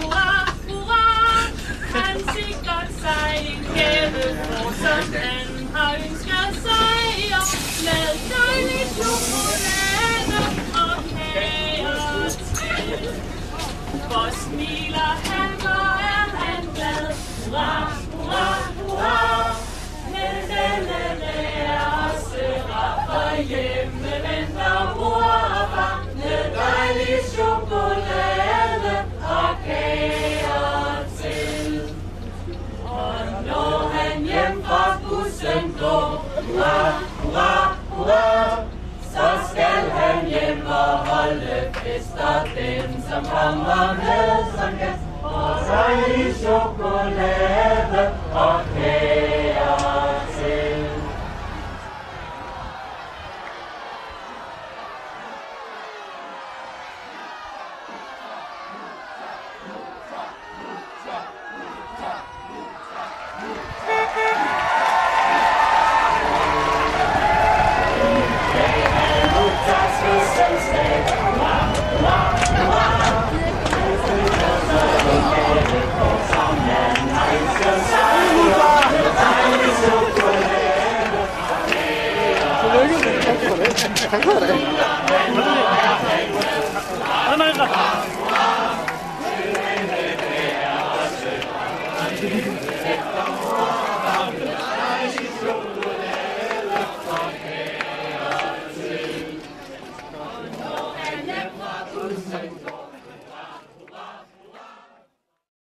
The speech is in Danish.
hurra, hurra. Han sikrer sig en gave, for som han har ønsket sig. Og med dejlig chokolade og kager til. For smiler han, og er han glad. Hurra, hurra, hurra. Men denne er også rar, for hjemme venter mor og far med dejlig chokolade og kager til. Og når han hjem fra bussen går, hurra, hurra, hurra, så skal han hjem og holde fest, og dem som kommer med som gæst får dejlig chokolade og kager til. Tak for det.